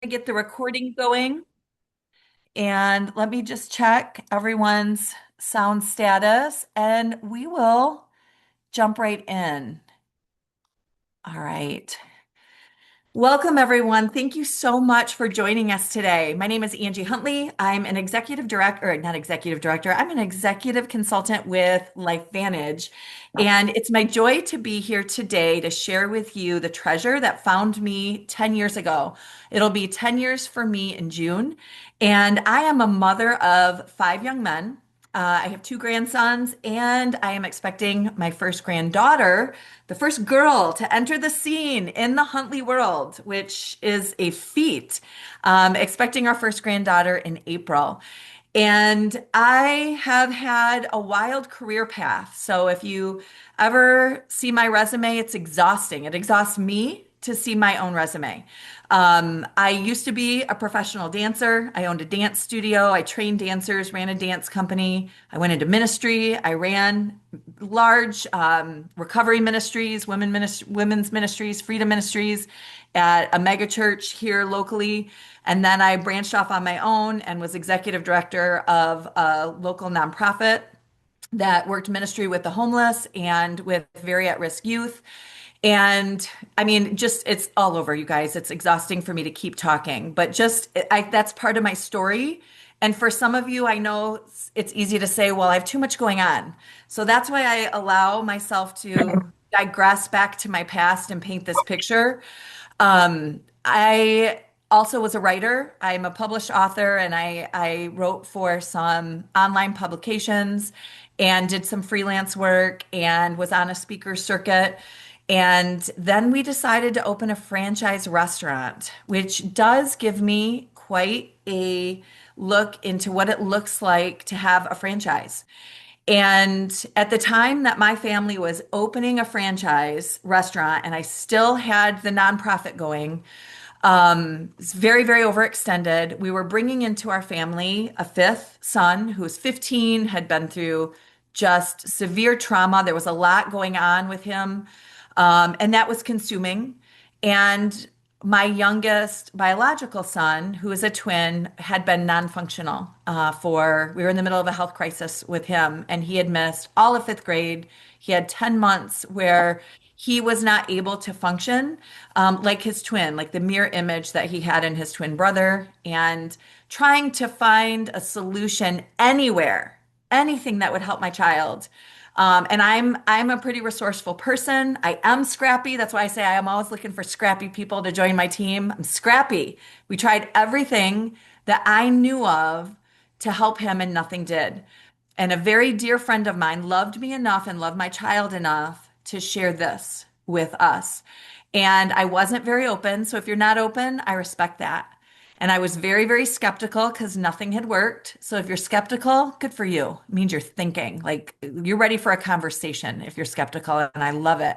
get the recording going and let me just check everyone's sound status and we will jump right in. All right. Welcome, everyone. Thank you so much for joining us today. My name is Angie Huntley. I'm an executive director, or not executive director, I'm an executive consultant with LifeVantage. And it's my joy to be here today to share with you the treasure that found me 10 years ago. It'll be 10 years for me in June. And I am a mother of five young men. I have two grandsons, and I am expecting my first granddaughter, the first girl to enter the scene in the Huntley world, which is a feat. Expecting our first granddaughter in April. And I have had a wild career path. So if you ever see my resume, it's exhausting. It exhausts me to see my own resume. I used to be a professional dancer. I owned a dance studio. I trained dancers, ran a dance company. I went into ministry. I ran large recovery ministries, women's ministries, freedom ministries at a mega church here locally. And then I branched off on my own and was executive director of a local nonprofit that worked ministry with the homeless and with very at-risk youth. And I mean, just it's all over, you guys. It's exhausting for me to keep talking, but that's part of my story. And for some of you, I know it's easy to say, well, I have too much going on. So that's why I allow myself to digress back to my past and paint this picture. I also was a writer. I'm a published author, and I wrote for some online publications and did some freelance work and was on a speaker circuit. And then we decided to open a franchise restaurant, which does give me quite a look into what it looks like to have a franchise. And at the time that my family was opening a franchise restaurant and I still had the nonprofit going, it's very, very overextended. We were bringing into our family a fifth son who was 15, had been through just severe trauma. There was a lot going on with him, and that was consuming. And my youngest biological son, who is a twin, had been non-functional we were in the middle of a health crisis with him, and he had missed all of fifth grade. He had 10 months where he was not able to function like his twin, like the mirror image that he had in his twin brother, and trying to find a solution anywhere, anything that would help my child. And I'm a pretty resourceful person. I am scrappy. That's why I say I am always looking for scrappy people to join my team. I'm scrappy. We tried everything that I knew of to help him, and nothing did. And a very dear friend of mine loved me enough and loved my child enough to share this with us. And I wasn't very open. So if you're not open, I respect that. And I was very, very skeptical because nothing had worked. So if you're skeptical, good for you. It means you're thinking, like you're ready for a conversation if you're skeptical, and I love it.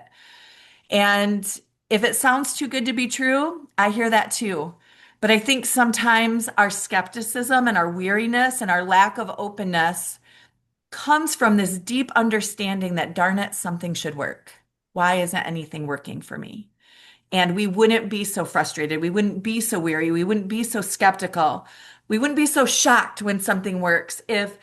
And if it sounds too good to be true, I hear that too. But I think sometimes our skepticism and our weariness and our lack of openness comes from this deep understanding that, darn it, something should work. Why isn't anything working for me? And we wouldn't be so frustrated. We wouldn't be so weary. We wouldn't be so skeptical. We wouldn't be so shocked when something works if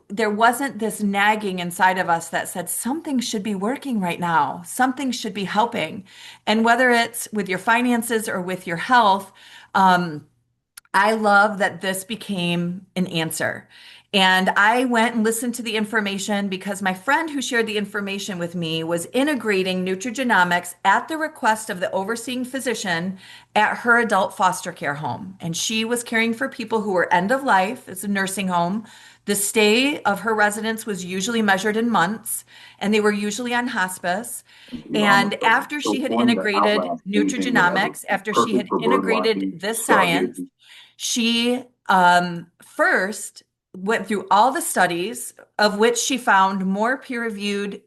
there wasn't this nagging inside of us that said something should be working right now. Something should be helping. And whether it's with your finances or with your health, I love that this became an answer. And I went and listened to the information because my friend who shared the information with me was integrating nutrigenomics at the request of the overseeing physician at her adult foster care home. And she was caring for people who were end of life. It's a nursing home. The stay of her residents was usually measured in months, and they were usually on hospce. And after she had integrated nutrigenomics, after she had integrated this science, she first went through all the studies, of which she found more peer-reviewed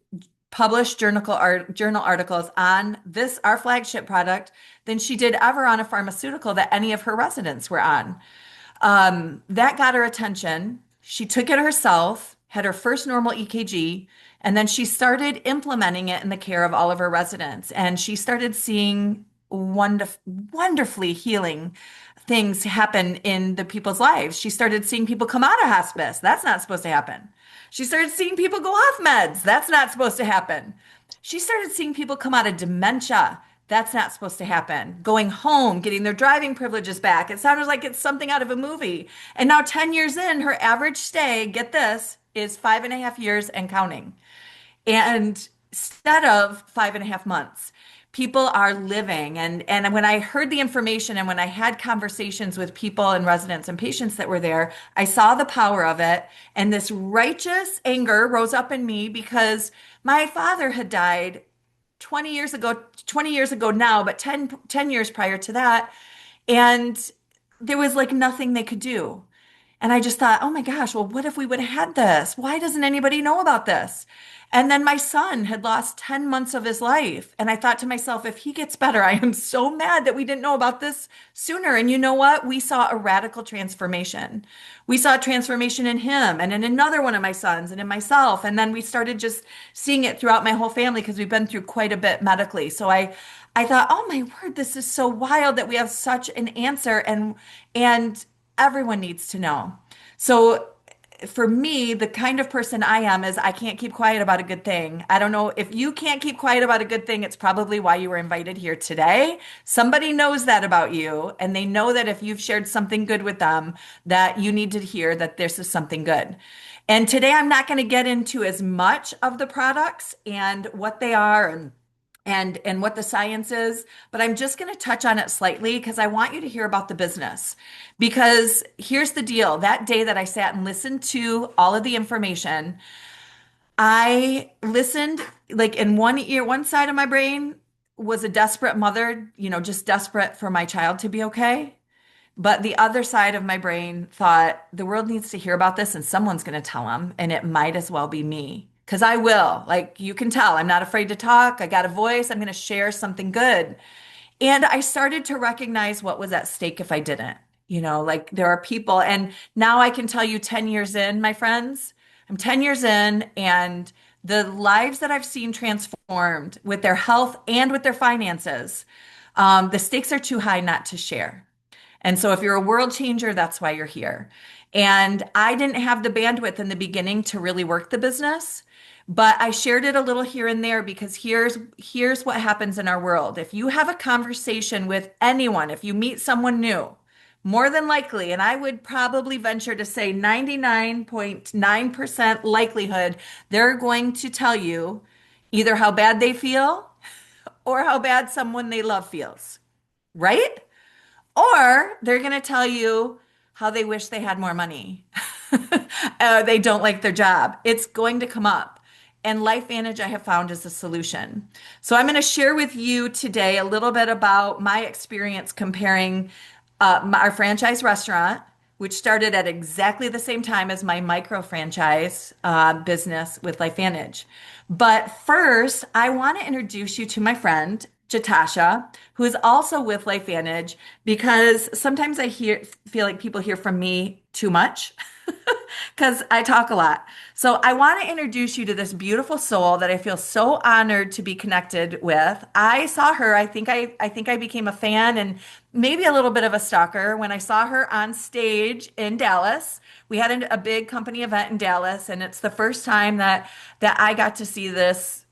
published journal articles on this, our flagship product, than she did ever on a pharmaceutical that any of her residents were on. That got her attention. She took it herself, had her first normal EKG, and then she started implementing it in the care of all of her residents. And she started seeing wonderfully healing things happen in the people's lives. She started seeing people come out of hospice. That's not supposed to happen. She started seeing people go off meds. That's not supposed to happen. She started seeing people come out of dementia. That's not supposed to happen. Going home, getting their driving privileges back. It sounded like it's something out of a movie. And now, 10 years in, her average stay, get this, is 5.5 years and counting. And instead of 5.5 months, people are living. And when I heard the information and when I had conversations with people and residents and patients that were there, I saw the power of it. And this righteous anger rose up in me because my father had died 20 years ago, 20 years ago now, but ten years prior to that. And there was like nothing they could do. And I just thought, oh my gosh, well, what if we would have had this? Why doesn't anybody know about this? And then my son had lost 10 months of his life. And I thought to myself, if he gets better, I am so mad that we didn't know about this sooner. And you know what? We saw a radical transformation. We saw a transformation in him and in another one of my sons and in myself. And then we started just seeing it throughout my whole family because we've been through quite a bit medically. So I thought, oh my word, this is so wild that we have such an answer and everyone needs to know. So for me, the kind of person I am is I can't keep quiet about a good thing. I don't know if you can't keep quiet about a good thing, it's probably why you were invited here today. Somebody knows that about you, and they know that if you've shared something good with them, that you need to hear that this is something good. And today I'm not going to get into as much of the products and what they are and what the science is, but I'm just going to touch on it slightly because I want you to hear about the business. Because here's the deal. That day that I sat and listened to all of the information, I listened like in one ear, one side of my brain was a desperate mother, just desperate for my child to be okay. But the other side of my brain thought the world needs to hear about this and someone's going to tell them, and it might as well be me. Because I will. Like you can tell, I'm not afraid to talk. I got a voice. I'm going to share something good. And I started to recognize what was at stake if I didn't. Like there are people, and now I can tell you 10 years in, my friends, I'm 10 years in, and the lives that I've seen transformed with their health and with their finances, the stakes are too high not to share. And so if you're a world changer, that's why you're here. And I didn't have the bandwidth in the beginning to really work the business, but I shared it a little here and there because here's what happens in our world. If you have a conversation with anyone, if you meet someone new, more than likely, and I would probably venture to say 99.9% likelihood, they're going to tell you either how bad they feel or how bad someone they love feels, right? Or they're going to tell you how they wish they had more money. They don't like their job. It's going to come up. And LifeVantage, I have found, is a solution. So I'm going to share with you today a little bit about my experience comparing our franchise restaurant, which started at exactly the same time as my micro franchise business with LifeVantage. But first, I want to introduce you to my friend, Jatasha, who is also with LifeVantage, because sometimes feel like people hear from me too much because I talk a lot. So I want to introduce you to this beautiful soul that I feel so honored to be connected with. I saw her, I think I became a fan and maybe a little bit of a stalker when I saw her on stage in Dallas. We had a big company event in Dallas, and it's the first time that I got to see this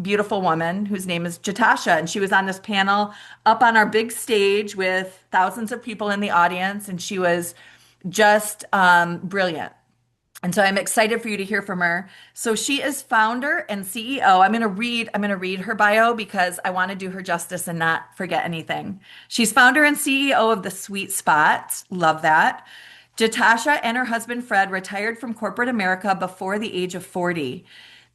beautiful woman whose name is Jatasha. And she was on this panel up on our big stage with thousands of people in the audience. And she was just brilliant. And so I'm excited for you to hear from her. So she is founder and CEO. I'm going to read her bio because I want to do her justice and not forget anything. She's founder and CEO of The Sweet Spot. Love that. Jatasha and her husband Fred retired from corporate America before the age of 40.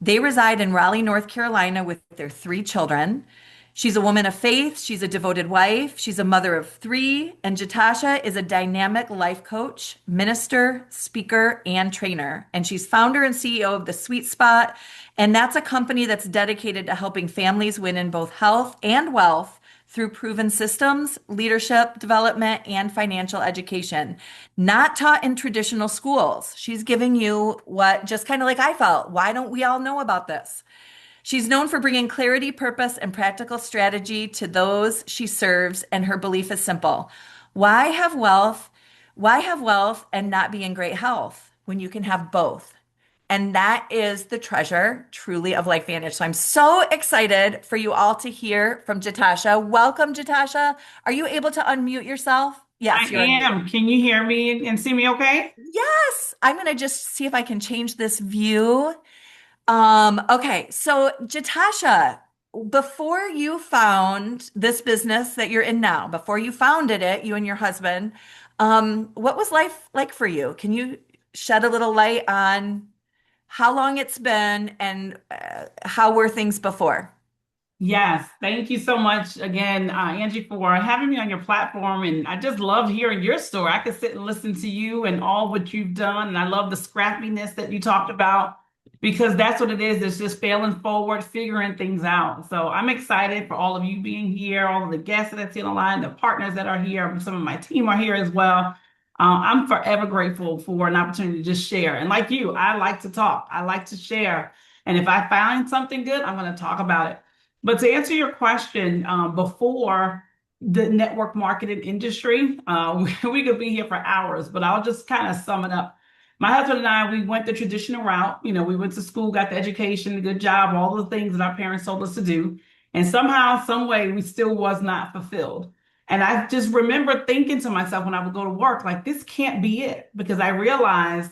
They reside in Raleigh, North Carolina with their 3 children. She's a woman of faith. She's a devoted wife. She's a mother of 3. And Jatasha is a dynamic life coach, minister, speaker, and trainer. And she's founder and CEO of The Sweet Spot. And that's a company that's dedicated to helping families win in both health and wealth through proven systems, leadership development, and financial education, not taught in traditional schools. She's giving you what, just kind of like I felt, why don't we all know about this? She's known for bringing clarity, purpose, and practical strategy to those she serves, and her belief is simple. Why have wealth? Why have wealth and not be in great health when you can have both? And that is the treasure truly of LifeVantage. So I'm so excited for you all to hear from Jatasha. Welcome, Jatasha. Are you able to unmute yourself? I Yes, you're unmuted. am. Can you hear me and see me okay? Yes, I'm going to just see if I can change this view. Okay, so Jatasha, before you found this business that you're in now, before you founded it, you and your husband, what was life like for you? Can you shed a little light on how long it's been and how were things before? Yes. Thank you so much again, Angie, for having me on your platform. And I just love hearing your story. I could sit and listen to you and all what you've done. And I love the scrappiness that you talked about because that's what it is. It's just failing forward, figuring things out. So I'm excited for all of you being here, all of the guests that's in the line, the partners that are here. Some of my team are here as well. I'm forever grateful for an opportunity to just share. And like you, I like to talk. I like to share. And if I find something good, I'm going to talk about it. But to answer your question, before the network marketing industry, we could be here for hours, but I'll just kind of sum it up. My husband and I, we went the traditional route. You know, we went to school, got the education, the good job, all the things that our parents told us to do. And somehow, some way, we still was not fulfilled. And I just remember thinking to myself when I would go to work, like, this can't be it, because I realized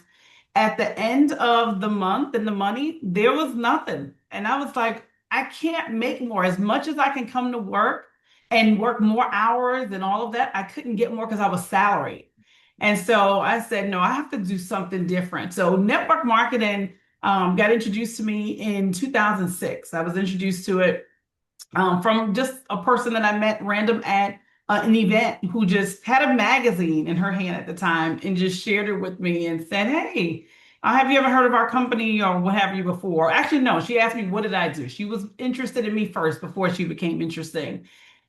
at the end of the month and the money, there was nothing. And I was like, I can't make more. As much as I can come to work and work more hours and all of that, I couldn't get more because I was salaried. And so I said, no, I have to do something different. So network marketing got introduced to me in 2006. I was introduced to it from just a person that I met random at an event who just had a magazine in her hand at the time and just shared it with me and said, hey, have you ever heard of our company or what have you before? Actually, no, she asked me, what did I do? She was interested in me first before she became interesting.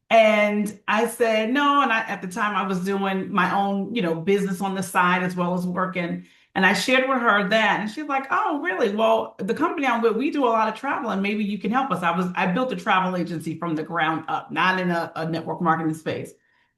And I said no. And at the time I was doing my own, business on the side as well as working. And I shared with her that, and she's like, "Oh, really? Well, the company I'm with, we do a lot of travel, and maybe you can help us." I built a travel agency from the ground up, not in a network marketing space.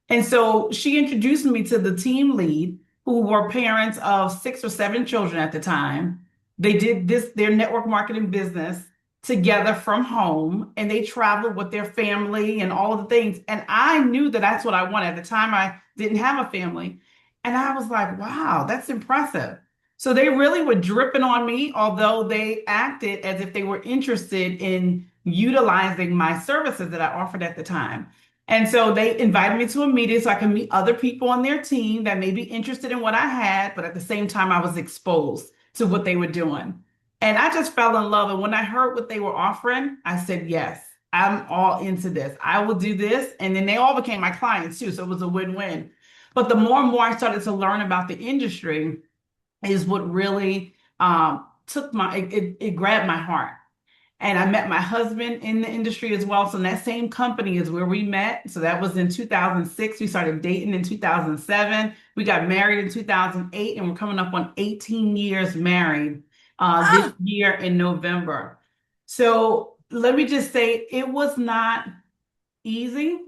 And so she introduced me to the team lead, who were parents of 6 or 7 children at the time. They did their network marketing business together from home, and they traveled with their family and all of the things. And I knew that that's what I wanted. At the time, I didn't have a family. And I was like, wow, that's impressive. So they really were dripping on me, although they acted as if they were interested in utilizing my services that I offered at the time. And so they invited me to a meeting so I could meet other people on their team that may be interested in what I had, but at the same time, I was exposed to what they were doing. And I just fell in love. And when I heard what they were offering, I said, yes, I'm all into this. I will do this. And then they all became my clients too. So it was a win-win. But the more and more I started to learn about the industry is what really it grabbed my heart. And I met my husband in the industry as well. So that same company is where we met. So that was in 2006. We started dating in 2007. We got married in 2008, and we're coming up on 18 years married this Ah, year in November. So let me just say, it was not easy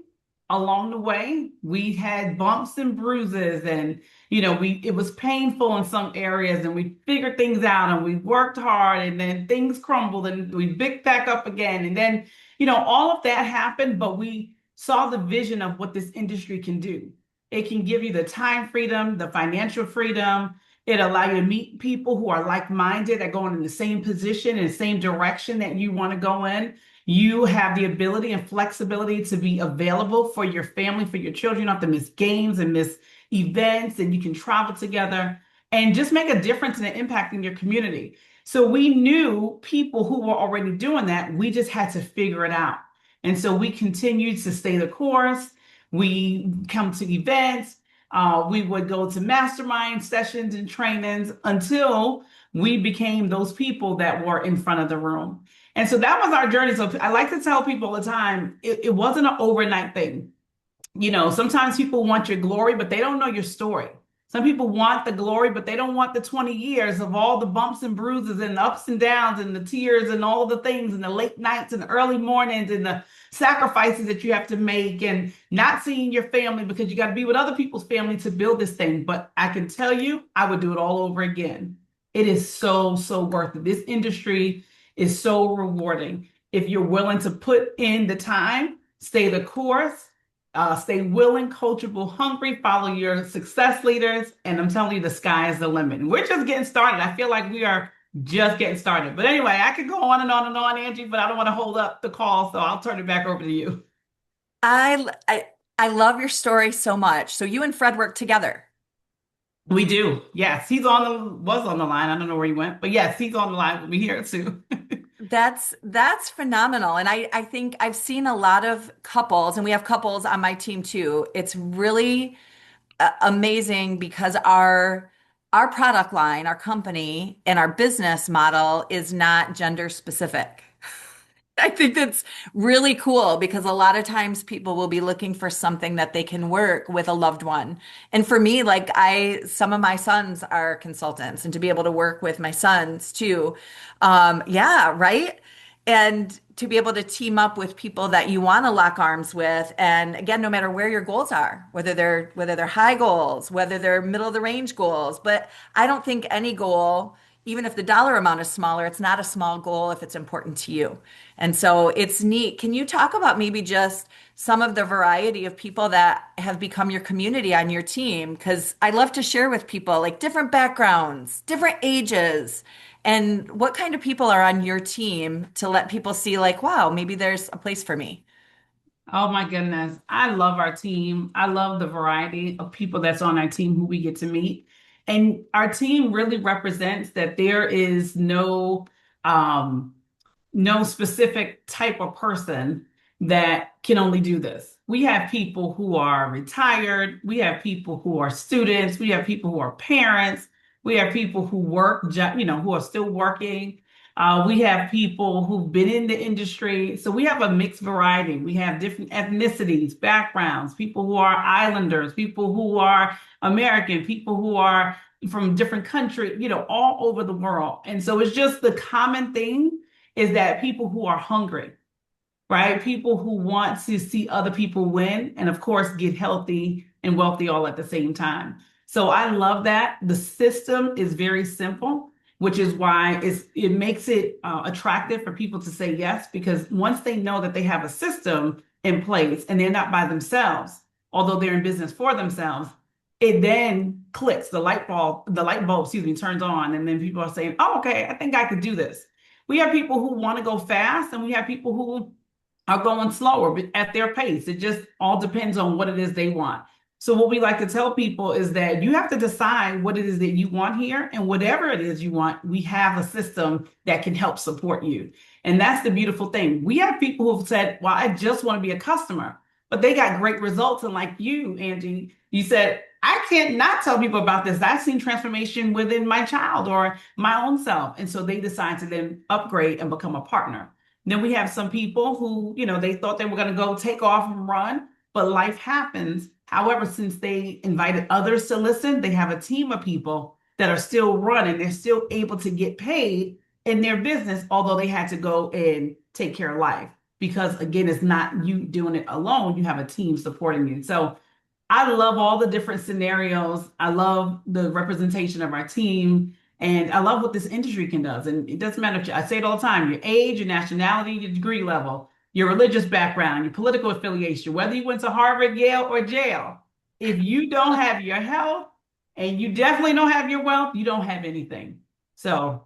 along the way. We had bumps and bruises, and we it was painful in some areas, and we figured things out, and we worked hard, and then things crumbled, and we picked back up again, and then all of that happened. But we saw the vision of what this industry can do. It can give you the time freedom, the financial freedom. It allow you to meet people who are like-minded, that going in the same position, in the same direction that you want to go in. You have the ability and flexibility to be available for your family, for your children. You don't have to miss games and miss events, and you can travel together and just make a difference and an impact in your community. So we knew people who were already doing that. We just had to figure it out. And so we continued to stay the course. We come to events. We would go to mastermind sessions and trainings until we became those people that were in front of the room. And so that was our journey. So I like to tell people all the time, it wasn't an overnight thing. Sometimes people want your glory, but they don't know your story. Some people want the glory, but they don't want the 20 years of all the bumps and bruises and the ups and downs and the tears and all the things and the late nights and the early mornings and the sacrifices that you have to make and not seeing your family because you got to be with other people's family to build this thing. But I can tell you, I would do it all over again. It is so, so worth it. This industry is so rewarding. If you're willing to put in the time, stay the course, stay willing, coachable, hungry, follow your success leaders, and I'm telling you, the sky is the limit. And we're just getting started. I feel like we are just getting started. But anyway, I could go on and on and on, Angie, but I don't want to hold up the call, so I'll turn it back over to you. I I I love your story so much. So you and Fred work together. We do. Yes, he's on the was on the line. I don't know where he went, but yes, he's on the line with me here too. That's phenomenal. And I think I've seen a lot of couples, and we have couples on my team too. It's really amazing because our product line, our company, and our business model is not gender specific. I think that's really cool because a lot of times people will be looking for something that they can work with a loved one. And for me, like some of my sons are consultants, and to be able to work with my sons too. Yeah, right. And to be able to team up with people that you want to lock arms with. And again, no matter where your goals are, whether they're high goals, whether they're middle of the range goals, but I don't think any goal, even if the dollar amount is smaller, it's not a small goal if it's important to you. And so it's neat. Can you talk about maybe just some of the variety of people that have become your community on your team? Because I love to share with people like different backgrounds, different ages, and what kind of people are on your team to let people see, like, wow, maybe there's a place for me. Oh my goodness. I love our team. I love the variety of people that's on our team who we get to meet. And our team really represents that there is um, no specific type of person that can only do this. We have people who are retired, we have people who are students, we have people who are parents, we have people who who are still working. We have people who've been in the industry. So we have a mixed variety. We have different ethnicities, backgrounds, people who are islanders, people who are American, people who are from different countries, all over the world. And so it's just the common thing is that people who are hungry, right? People who want to see other people win and, of course, get healthy and wealthy all at the same time. So I love that. The system is very simple, which is why it makes it attractive for people to say yes, because once they know that they have a system in place and they're not by themselves, although they're in business for themselves, it then clicks, the light bulb, excuse me, turns on, and then people are saying, oh, okay, I think I could do this. We have people who want to go fast, and we have people who are going slower but at their pace. It just all depends on what it is they want. So what we like to tell people is that you have to decide what it is that you want here, and whatever it is you want, we have a system that can help support you. And that's the beautiful thing. We have people who've said, well, I just want to be a customer, but they got great results. And like you, Angie, you said, I can't not tell people about this. I've seen transformation within my child or my own self. And so they decide to then upgrade and become a partner. Then we have some people who, they thought they were going to go take off and run, but life happens. However, since they invited others to listen, they have a team of people that are still running. They're still able to get paid in their business, although they had to go and take care of life. Because again, it's not you doing it alone. You have a team supporting you. So I love all the different scenarios. I love the representation of our team. And I love what this industry can does. And it doesn't matter, I say it all the time, your age, your nationality, your degree level, your religious background, your political affiliation, whether you went to Harvard, Yale, or jail. If you don't have your health and you definitely don't have your wealth, you don't have anything. So,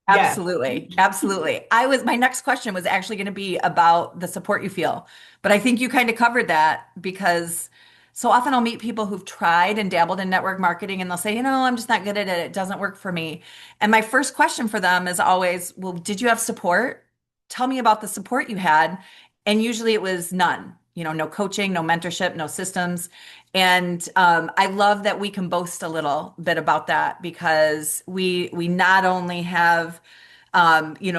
yes. Absolutely. Absolutely. My next question was actually going to be about the support you feel, but I think you kind of covered that because so often I'll meet people who've tried and dabbled in network marketing and they'll say, I'm just not good at it. It doesn't work for me. And my first question for them is always, well, did you have support? Tell me about the support you had. And usually it was none, no coaching, no mentorship, no systems. And I love that we can boast a little bit about that because we not only have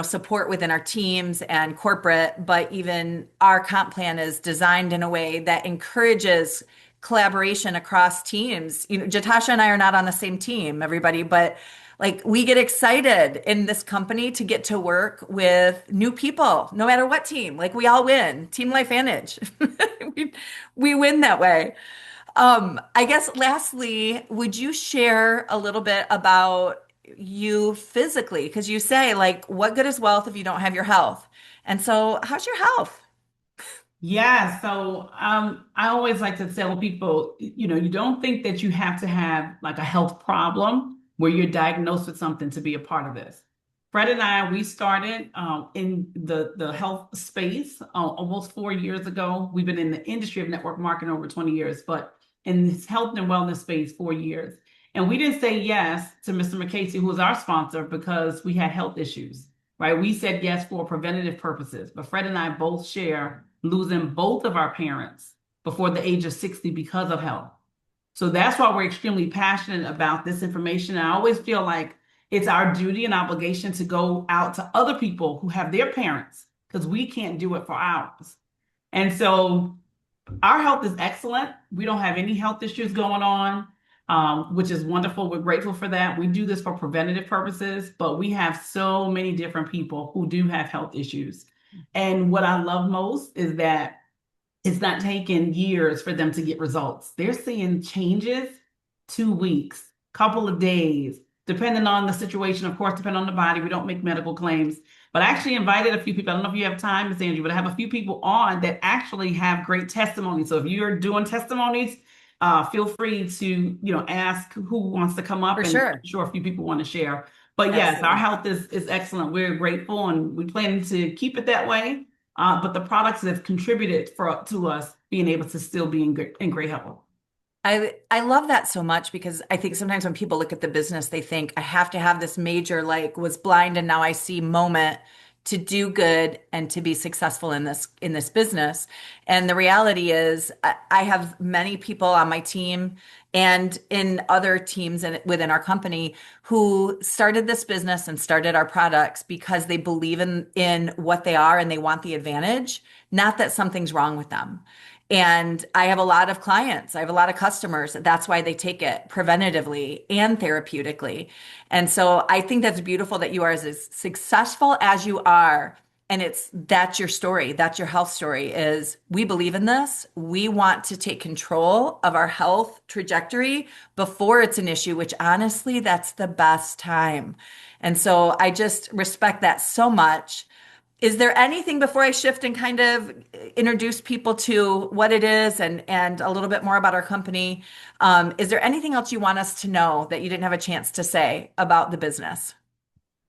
support within our teams and corporate, but even our comp plan is designed in a way that encourages collaboration across teams. Jatasha and I are not on the same team, everybody, but like we get excited in this company to get to work with new people, no matter what team. Like we all win. Team LifeVantage. We, we win that way. I guess lastly, would you share a little bit about you physically? Because you say, like, what good is wealth if you don't have your health? And so, how's your health? Yeah, so I always like to tell people, you don't think that you have to have like a health problem where you're diagnosed with something to be a part of this. Fred and I, we started in the health space almost 4 years ago. We've been in the industry of network marketing over 20 years, but in this health and wellness space, 4 years. And we didn't say yes to Mr. McCasey, who was our sponsor, because we had health issues, right? We said yes for preventative purposes, but Fred and I both share losing both of our parents before the age of 60 because of health. So that's why we're extremely passionate about this information. And I always feel like it's our duty and obligation to go out to other people who have their parents because we can't do it for ours. And so our health is excellent. We don't have any health issues going on, which is wonderful. We're grateful for that. We do this for preventative purposes, but we have so many different people who do have health issues. And what I love most is that it's not taking years for them to get results. They're seeing changes 2 weeks, couple of days, depending on the situation, of course, depending on the body. We don't make medical claims. But I actually invited a few people. I don't know if you have time, Miss Angie, but I have a few people on that actually have great testimonies. So if you're doing testimonies, feel free to, ask who wants to come up, For and I'm sure. sure a few people want to share. But yes, our Absolutely. health is excellent. We're grateful and we plan to keep it that way. But the products that have contributed to us being able to still be in great health. I love that so much because I think sometimes when people look at the business, they think I have to have this major, like, was blind and now I see moment to do good and to be successful in this business. And the reality is I have many people on my team and in other teams and within our company who started this business and started our products because they believe in what they are and they want the advantage, not that something's wrong with them. And I have a lot of clients, I have a lot of customers. That's why they take it preventatively and therapeutically. And so I think that's beautiful that you are as successful as you are. And that's your story. That's your health story is we believe in this. We want to take control of our health trajectory before it's an issue, which honestly, that's the best time. And so I just respect that so much. Is there anything before I shift and kind of introduce people to what it is and a little bit more about our company? Is there anything else you want us to know that you didn't have a chance to say about the business?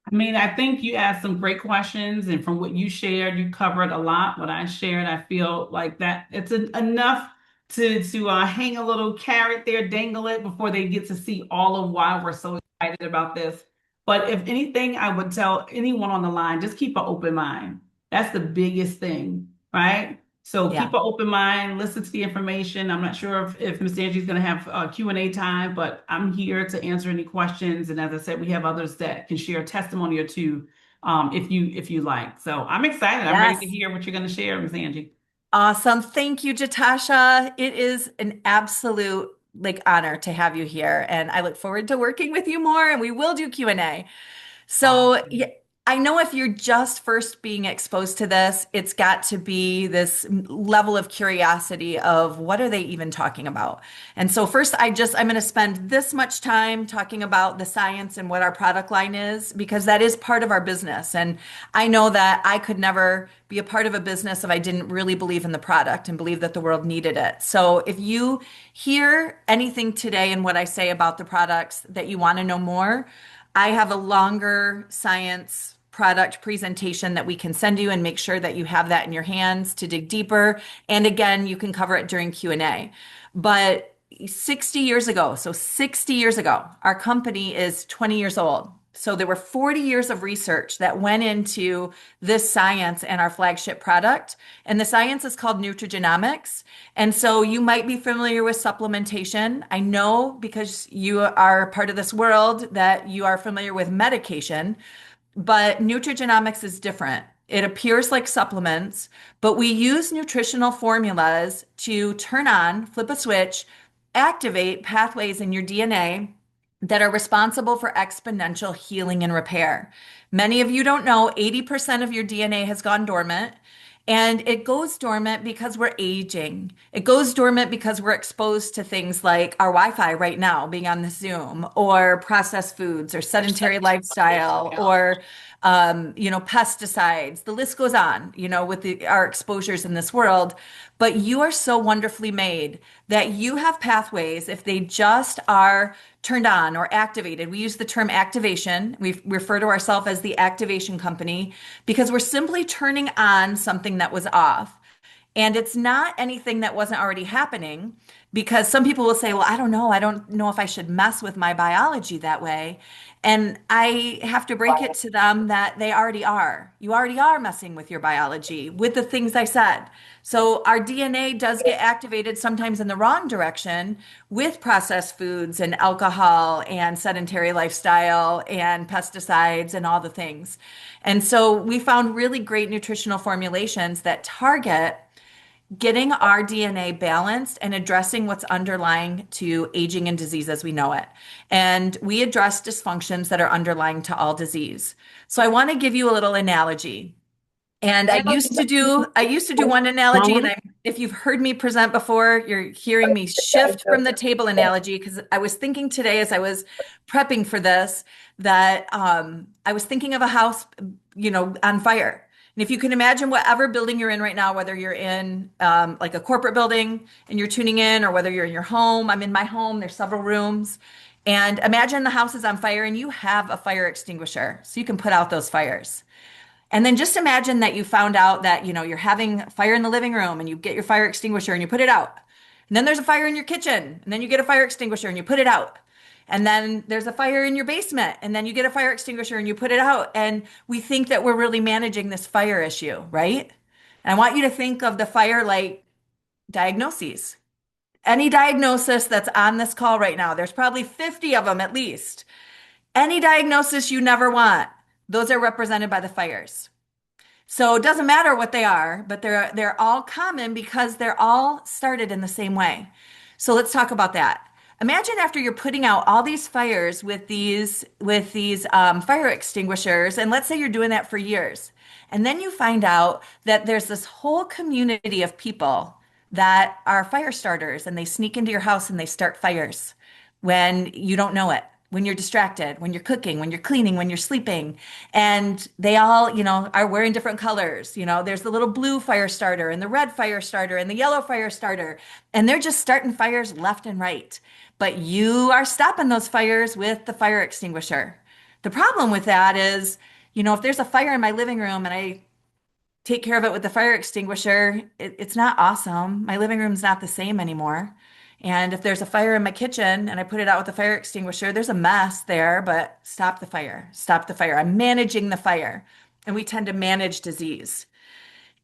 I mean, I think you asked some great questions, and from what you shared, you covered a lot. What I shared, I feel like that it's enough to hang a little carrot there, dangle it before they get to see all of why we're so excited about this. But if anything, I would tell anyone on the line, just keep an open mind. That's the biggest thing, right? So keep Yeah. an open mind, listen to the information. I'm not sure if Miss Angie's going to have Q&A time, but I'm here to answer any questions. And as I said, we have others that can share a testimony or two if you like. So I'm excited. I'm ready to Yes. hear what you're going to share, Miss Angie. Awesome. Thank you, Jatasha. It is an absolute like honor to have you here, and I look forward to working with you more, and we will do Q&A. So, yeah, Awesome. I know if you're just first being exposed to this, it's got to be this level of curiosity of what are they even talking about? And so first I'm going to spend this much time talking about the science and what our product line is because that is part of our business. And I know that I could never be a part of a business if I didn't really believe in the product and believe that the world needed it. So if you hear anything today in what I say about the products that you want to know more, I have a longer science product presentation that we can send you and make sure that you have that in your hands to dig deeper. And again, you can cover it during Q&A. But 60 years ago, so 60 years ago, our company is 20 years old. So there were 40 years of research that went into this science and our flagship product. And the science is called nutrigenomics. And so you might be familiar with supplementation. I know because you are part of this world that you are familiar with medication, but nutrigenomics is different. It appears like supplements, but we use nutritional formulas to turn on, flip a switch, activate pathways in your DNA that are responsible for exponential healing and repair. Many of you don't know 80% of your DNA has gone dormant. And it goes dormant because we're aging. It goes dormant because we're exposed to things like our Wi-Fi right now, being on the Zoom, or processed foods, or sedentary lifestyle, or pesticides. The list goes on, with our exposures in this world. But you are so wonderfully made that you have pathways, if they just are turned on or activated. We use the term activation. We refer to ourselves as the activation company because we're simply turning on something that was off. And it's not anything that wasn't already happening because some people will say, well, I don't know. I don't know if I should mess with my biology that way. And I have to break it to them that they already are. You already are messing with your biology with the things I said. So our DNA does get activated sometimes in the wrong direction with processed foods and alcohol and sedentary lifestyle and pesticides and all the things. And so we found really great nutritional formulations that target getting our DNA balanced and addressing what's underlying to aging and disease as we know it. And we address dysfunctions that are underlying to all disease. So I want to give you a little analogy. And I used to do one analogy, and if you've heard me present before, you're hearing me shift from the table analogy because I was thinking today as I was prepping for this that I was thinking of a house, on fire. And if you can imagine whatever building you're in right now, whether you're in like a corporate building and you're tuning in, or whether you're in your home, I'm in my home, there's several rooms. And imagine the house is on fire and you have a fire extinguisher so you can put out those fires. And then just imagine that you found out that, you're having fire in the living room and you get your fire extinguisher and you put it out. And then there's a fire in your kitchen and then you get a fire extinguisher and you put it out. And then there's a fire in your basement and then you get a fire extinguisher and you put it out. And we think that we're really managing this fire issue, right? And I want you to think of the fire like diagnoses. Any diagnosis that's on this call right now, there's probably 50 of them at least. Any diagnosis you never want, those are represented by the fires. So it doesn't matter what they are, but they're all common because they're all started in the same way. So let's talk about that. Imagine after you're putting out all these fires with these fire extinguishers, and let's say you're doing that for years, and then you find out that there's this whole community of people that are fire starters, and they sneak into your house and they start fires when you don't know it, when you're distracted, when you're cooking, when you're cleaning, when you're sleeping. And they all, are wearing different colors. There's the little blue fire starter and the red fire starter and the yellow fire starter. And they're just starting fires left and right. But you are stopping those fires with the fire extinguisher. The problem with that is, if there's a fire in my living room and I take care of it with the fire extinguisher, it's not awesome. My living room's not the same anymore. And if there's a fire in my kitchen and I put it out with the fire extinguisher, there's a mess there, but stop the fire, stop the fire. I'm managing the fire. And we tend to manage disease.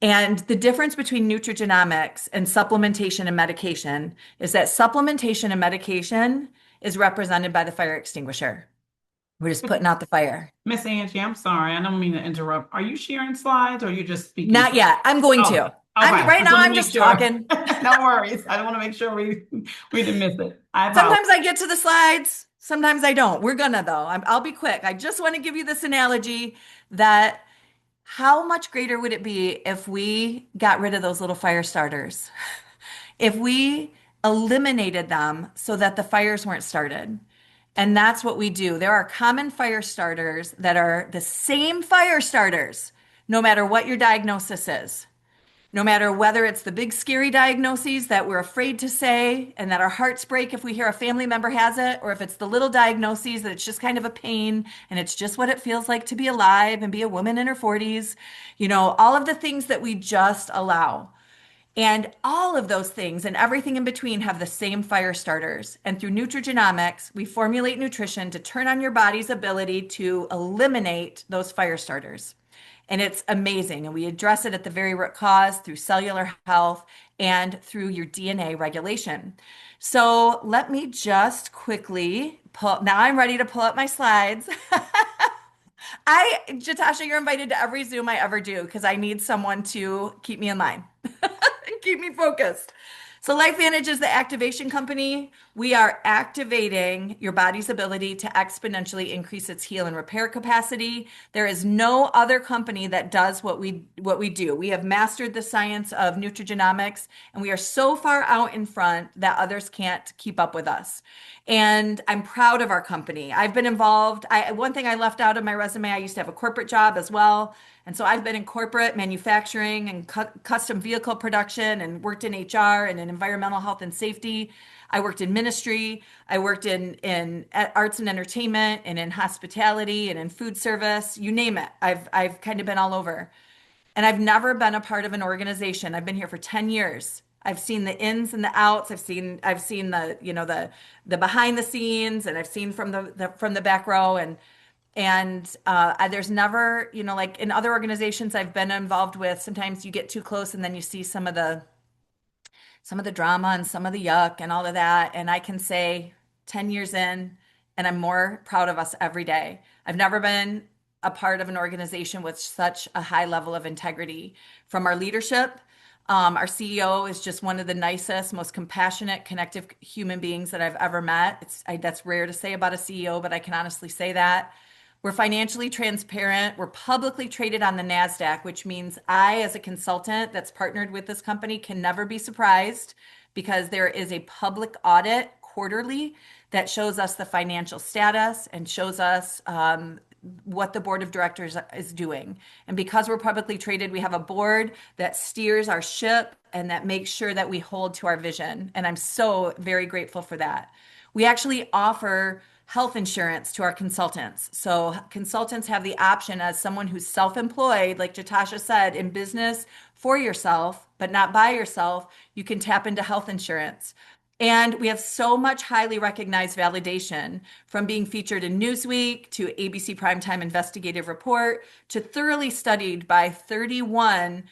And the difference between nutrigenomics and supplementation and medication is that supplementation and medication is represented by the fire extinguisher. We're just putting out the fire. Miss Angie, I'm sorry. I don't mean to interrupt. Are you sharing slides or are you just speaking? Not yet. I'm going Oh, to. okay. Right Just now, want to I'm make just sure. talking. No worries. I don't want to make sure we didn't miss it. I apologize. Sometimes I get to the slides, sometimes I don't. We're gonna though. I'll be quick. I just want to give you this analogy that how much greater would it be if we got rid of those little fire starters? If we eliminated them so that the fires weren't started. And that's what we do. There are common fire starters that are the same fire starters, no matter what your diagnosis is. No matter whether it's the big scary diagnoses that we're afraid to say and that our hearts break if we hear a family member has it, or if it's the little diagnoses that it's just kind of a pain and it's just what it feels like to be alive and be a woman in her 40s, all of the things that we just allow. And all of those things and everything in between have the same fire starters. And through nutrigenomics, we formulate nutrition to turn on your body's ability to eliminate those fire starters. And it's amazing. And we address it at the very root cause through cellular health and through your DNA regulation. So let me just quickly pull. Now I'm ready to pull up my slides. Jatasha, you're invited to every Zoom I ever do because I need someone to keep me in line and keep me focused. So, LifeVantage is the activation company. We are activating your body's ability to exponentially increase its heal and repair capacity. There is no other company that does what we do. We have mastered the science of nutrigenomics, and we are so far out in front that others can't keep up with us. And I'm proud of our company. I've been involved. One thing I left out of my resume, I used to have a corporate job as well. And so I've been in corporate manufacturing and custom vehicle production and worked in HR and in environmental health and safety. I worked in ministry. I worked in arts and entertainment and in hospitality and in food service. You name it. I've kind of been all over. And I've never been a part of an organization. I've been here for 10 years. I've seen the ins and the outs. I've seen the behind the scenes, and I've seen from the back row. And there's never, like in other organizations I've been involved with, sometimes you get too close and then you see some of the drama and some of the yuck and all of that. And I can say 10 years in, and I'm more proud of us every day. I've never been a part of an organization with such a high level of integrity from our leadership. Our CEO is just one of the nicest, most compassionate, connective human beings that I've ever met. That's rare to say about a CEO, but I can honestly say that. We're financially transparent. We're publicly traded on the NASDAQ, which means I, as a consultant that's partnered with this company, can never be surprised because there is a public audit quarterly that shows us the financial status and shows us what the board of directors is doing. And because we're publicly traded, we have a board that steers our ship and that makes sure that we hold to our vision. And I'm so very grateful for that. We actually offer health insurance to our consultants. So consultants have the option as someone who's self-employed, like Jatasha said, in business for yourself, but not by yourself, you can tap into health insurance. And we have so much highly recognized validation from being featured in Newsweek to ABC Primetime Investigative Report to thoroughly studied by 31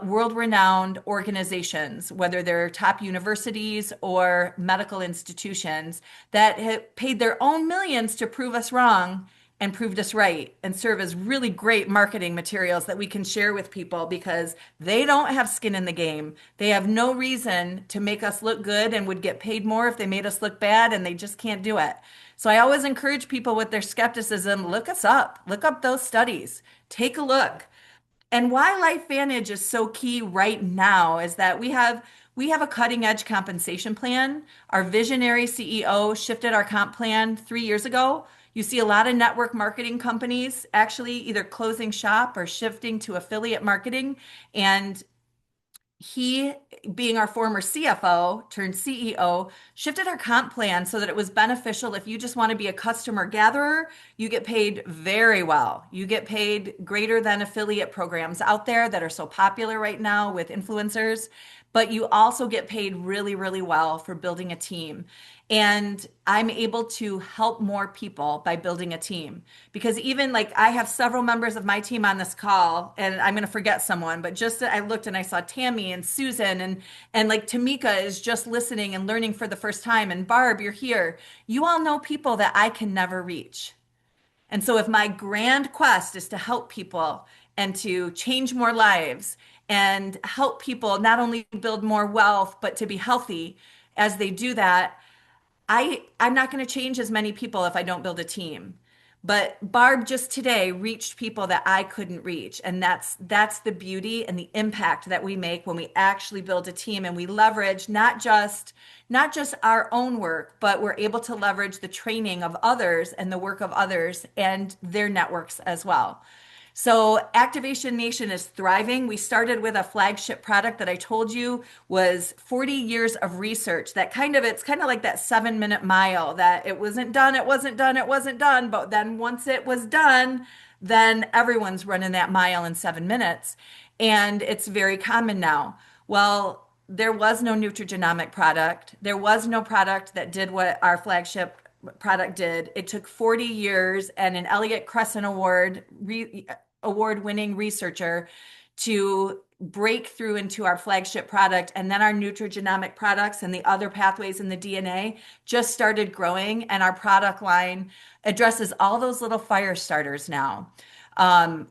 world-renowned organizations, whether they're top universities or medical institutions that have paid their own millions to prove us wrong and proved us right and serve as really great marketing materials that we can share with people because they don't have skin in the game. They have no reason to make us look good and would get paid more if they made us look bad, and they just can't do it. So I always encourage people with their skepticism, look us up, look up those studies, take a look. And why LifeVantage is so key right now is that we have a cutting edge compensation plan. Our visionary CEO shifted our comp plan 3 years ago. You see a lot of network marketing companies actually either closing shop or shifting to affiliate marketing. And he, being our former CFO turned CEO, shifted our comp plan so that it was beneficial. If you just want to be a customer gatherer, you get paid very well. You get paid greater than affiliate programs out there that are so popular right now with influencers, but you also get paid really, really well for building a team. And I'm able to help more people by building a team because even like I have several members of my team on this call, and I'm going to forget someone, but just I looked and I saw Tammy and Susan and like Tamika is just listening and learning for the first time, and Barb, you're here. You all know people that I can never reach. And so if my grand quest is to help people and to change more lives and help people not only build more wealth, but to be healthy as they do that, I'm not going to change as many people if I don't build a team. But Barb just today reached people that I couldn't reach. And that's the beauty and the impact that we make when we actually build a team and we leverage not just our own work, but we're able to leverage the training of others and the work of others and their networks as well. So Activation Nation is thriving. We started with a flagship product that I told you was 40 years of research that it's kind of like that 7-minute mile that it wasn't done, it wasn't done, it wasn't done. But then once it was done, then everyone's running that mile in 7 minutes. And it's very common now. Well, there was no nutrigenomic product. There was no product that did what our flagship product did. It took 40 years and an Elliott Crescent award-winning researcher to break through into our flagship product. And then our nutrigenomic products and the other pathways in the DNA just started growing. And our product line addresses all those little fire starters now.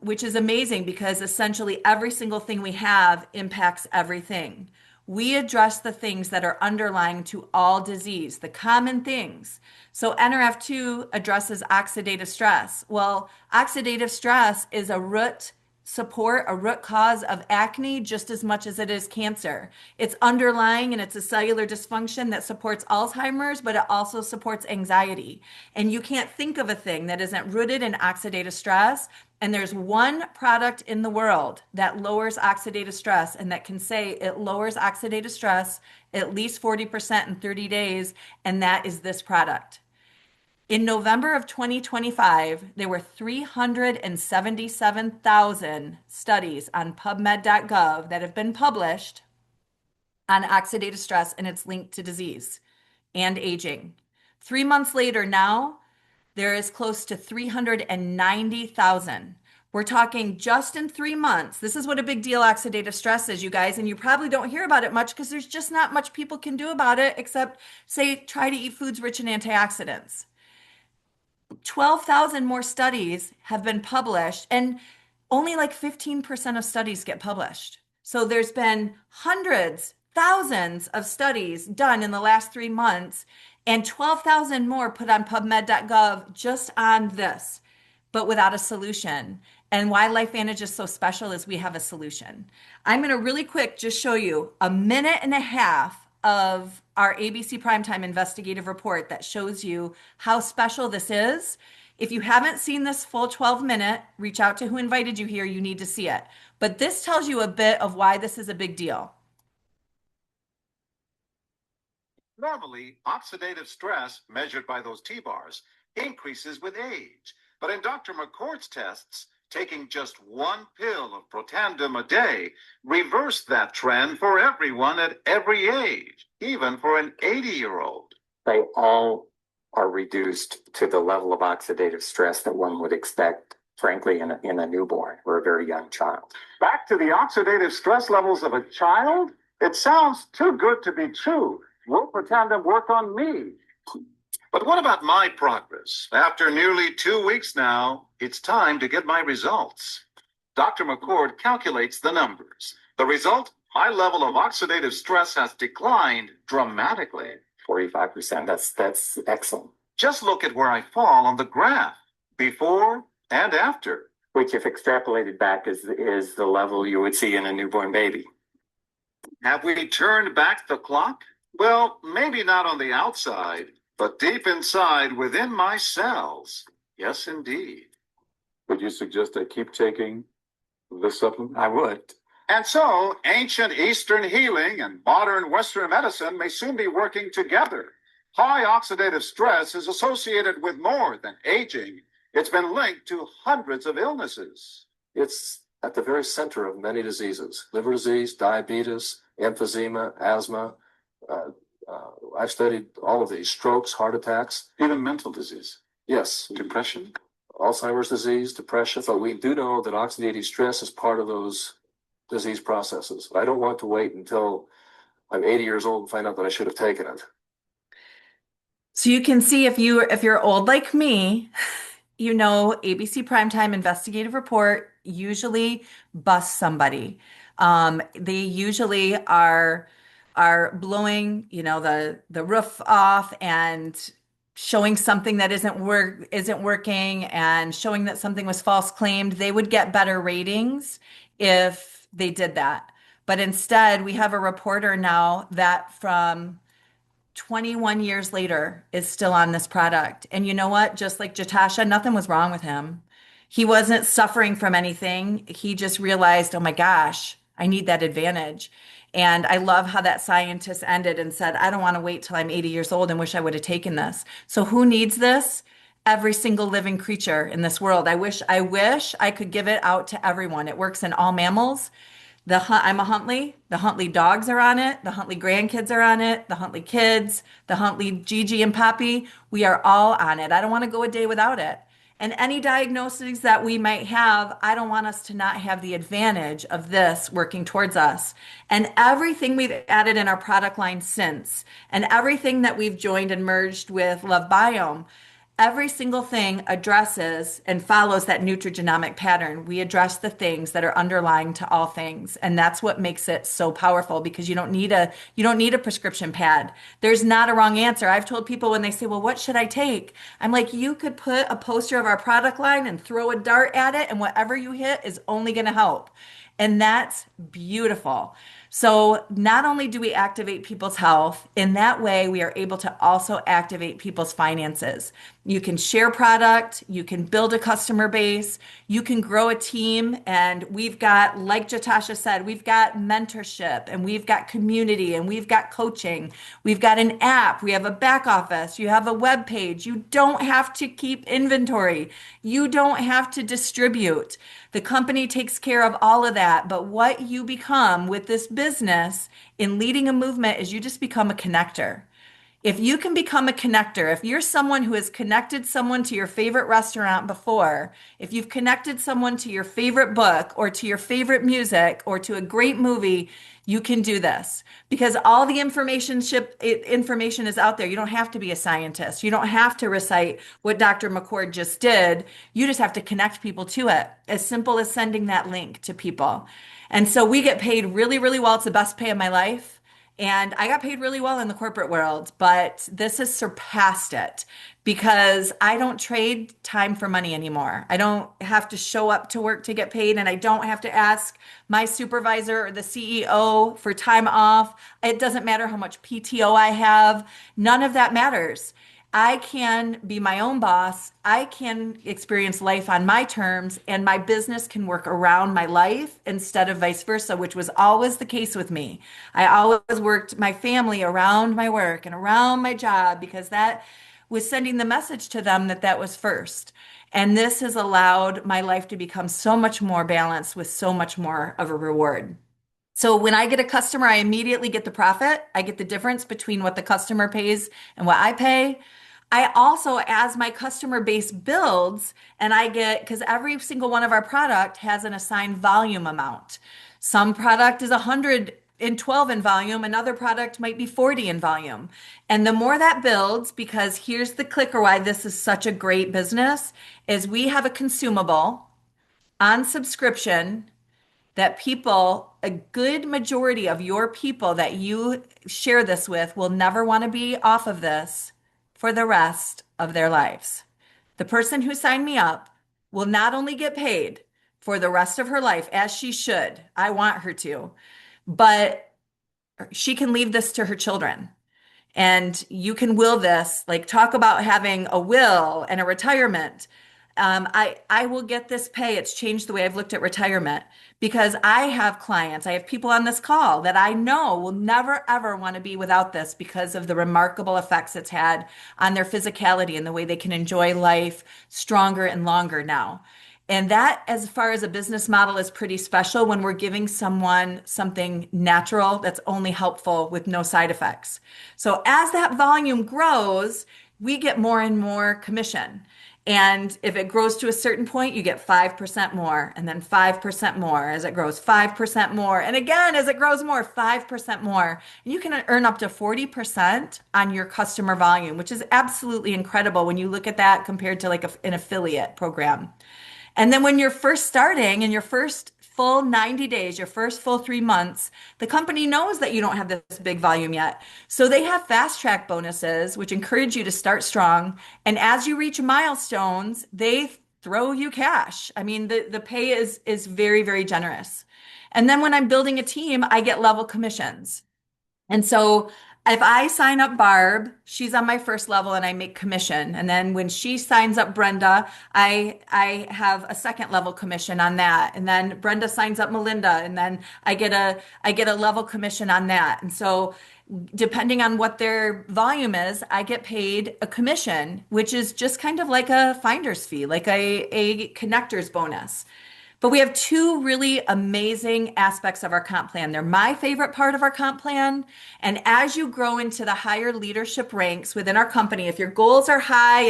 which is amazing because essentially every single thing we have impacts everything. We address the things that are underlying to all disease, the common things. So NRF2 addresses oxidative stress. Well, oxidative stress is a root cause of acne just as much as it is cancer. It's underlying and it's a cellular dysfunction that supports Alzheimer's, but it also supports anxiety. And you can't think of a thing that isn't rooted in oxidative stress. And there's one product in the world that lowers oxidative stress and that can say it lowers oxidative stress at least 40% in 30 days, and that is this product. In November of 2025, there were 377,000 studies on PubMed.gov that have been published on oxidative stress and its link to disease and aging. 3 months later, now there is close to 390,000. We're talking just in 3 months. This is what a big deal oxidative stress is, you guys. And you probably don't hear about it much because there's just not much people can do about it except say, try to eat foods rich in antioxidants. 12,000 more studies have been published, and only like 15% of studies get published. So there's been hundreds, thousands of studies done in the last 3 months, and 12,000 more put on PubMed.gov just on this, but without a solution. And why LifeVantage is so special is we have a solution. I'm going to really quick just show you a minute and a half of our ABC Primetime investigative report that shows you how special this is. If you haven't seen this full 12-minute, reach out to who invited you here. You need to see it. But this tells you a bit of why this is a big deal. Normally, oxidative stress, measured by those T-bars, increases with age. But in Dr. McCord's tests, taking just one pill of Protandim a day reversed that trend for everyone at every age, even for an 80-year-old. They all are reduced to the level of oxidative stress that one would expect, frankly, in a newborn or a very young child. Back to the oxidative stress levels of a child? It sounds too good to be true. Will Protandim work on me? But what about my progress? After nearly 2 weeks now, it's time to get my results. Dr. McCord calculates the numbers. The result, my level of oxidative stress has declined dramatically. 45%, that's excellent. Just look at where I fall on the graph, before and after. Which, if extrapolated back, is the level you would see in a newborn baby. Have we turned back the clock? Well, maybe not on the outside, but deep inside within my cells. Yes, indeed. Would you suggest I keep taking this supplement? I would. And so, ancient Eastern healing and modern Western medicine may soon be working together. High oxidative stress is associated with more than aging. It's been linked to hundreds of illnesses. It's at the very center of many diseases: liver disease, diabetes, emphysema, asthma. I've studied all of these: strokes, heart attacks, Even mental disease, yes, depression. Alzheimer's disease, depression. But we do know that oxidative stress is part of those disease processes. I don't want to wait until I'm 80 years old and find out that I should have taken it. So you can see if you're old like me, you know ABC Primetime Investigative Report usually busts somebody. They usually are blowing, the roof off and showing something that isn't working and showing that something was false claimed. They would get better ratings if they did that. But instead, we have a reporter now that from 21 years later is still on this product. And you know what? Just like Jatasha, nothing was wrong with him. He wasn't suffering from anything. He just realized, oh my gosh, I need that advantage. And I love how that scientist ended and said, I don't want to wait till I'm 80 years old and wish I would have taken this. So who needs this? Every single living creature in this world. I wish I could give it out to everyone. It works in all mammals. I'm a Huntley. The Huntley dogs are on it. The Huntley grandkids are on it. The Huntley kids, the Huntley Gigi and Poppy. We are all on it. I don't want to go a day without it. And any diagnoses that we might have, I don't want us to not have the advantage of this working towards us. And everything we've added in our product line since, and everything that we've joined and merged with Love Biome, every single thing addresses and follows that nutrigenomic pattern. We address the things that are underlying to all things. And that's what makes it so powerful, because you don't need a prescription pad. There's not a wrong answer. I've told people when they say, "Well, what should I take?" I'm like, "You could put a poster of our product line and throw a dart at it, and whatever you hit is only going to help." And that's beautiful. So not only do we activate people's health, in that way, we are able to also activate people's finances. You can share product, you can build a customer base, you can grow a team. And we've got, like Jatasha said, we've got mentorship and we've got community and we've got coaching. We've got an app, we have a back office, you have a web page. You don't have to keep inventory. You don't have to distribute. The company takes care of all of that. But what you become with this business in leading a movement is you just become a connector. If you can become a connector, if you're someone who has connected someone to your favorite restaurant before, if you've connected someone to your favorite book or to your favorite music or to a great movie, you can do this because all the information is out there. You don't have to be a scientist. You don't have to recite what Dr. McCord just did. You just have to connect people to it. As simple as sending that link to people. And so we get paid really, really well. It's the best pay of my life. And I got paid really well in the corporate world, but this has surpassed it because I don't trade time for money anymore. I don't have to show up to work to get paid, and I don't have to ask my supervisor or the CEO for time off. It doesn't matter how much PTO I have. None of that matters. I can be my own boss. I can experience life on my terms, and my business can work around my life instead of vice versa, which was always the case with me. I always worked my family around my work and around my job because that was sending the message to them that that was first. And this has allowed my life to become so much more balanced with so much more of a reward. So when I get a customer, I immediately get the profit. I get the difference between what the customer pays and what I pay. I also, as my customer base builds, and I get, because every single one of our product has an assigned volume amount. Some product is 112 in volume, another product might be 40 in volume. And the more that builds, because here's the clicker why this is such a great business, is we have a consumable on subscription that people, a good majority of your people that you share this with, will never want to be off of this for the rest of their lives. The person who signed me up will not only get paid for the rest of her life, as she should, I want her to, but she can leave this to her children. And you can will this, like talk about having a will and a retirement. I will get this pay. It's changed the way I've looked at retirement because I have clients, I have people on this call that I know will never, ever want to be without this because of the remarkable effects it's had on their physicality and the way they can enjoy life stronger and longer now. And that, as far as a business model, is pretty special when we're giving someone something natural that's only helpful with no side effects. So as that volume grows, we get more and more commission. And if it grows to a certain point, you get 5% more, and then 5% more as it grows, 5% more. And again, as it grows more, 5% more. And you can earn up to 40% on your customer volume, which is absolutely incredible when you look at that compared to like an affiliate program. And then when you're first starting in your first full 90 days, your first full 3 months, the company knows that you don't have this big volume yet. So they have fast track bonuses, which encourage you to start strong. And as you reach milestones, they throw you cash. I mean, the pay is very, very generous. And then when I'm building a team, I get level commissions. And so if I sign up Barb, she's on my first level and I make commission. And then when she signs up Brenda, I have a second level commission on that. And then Brenda signs up Melinda, and then I get a level commission on that. And so depending on what their volume is, I get paid a commission, which is just kind of like a finder's fee, like a connector's bonus. But we have two really amazing aspects of our comp plan. They're my favorite part of our comp plan. And as you grow into the higher leadership ranks within our company, if your goals are high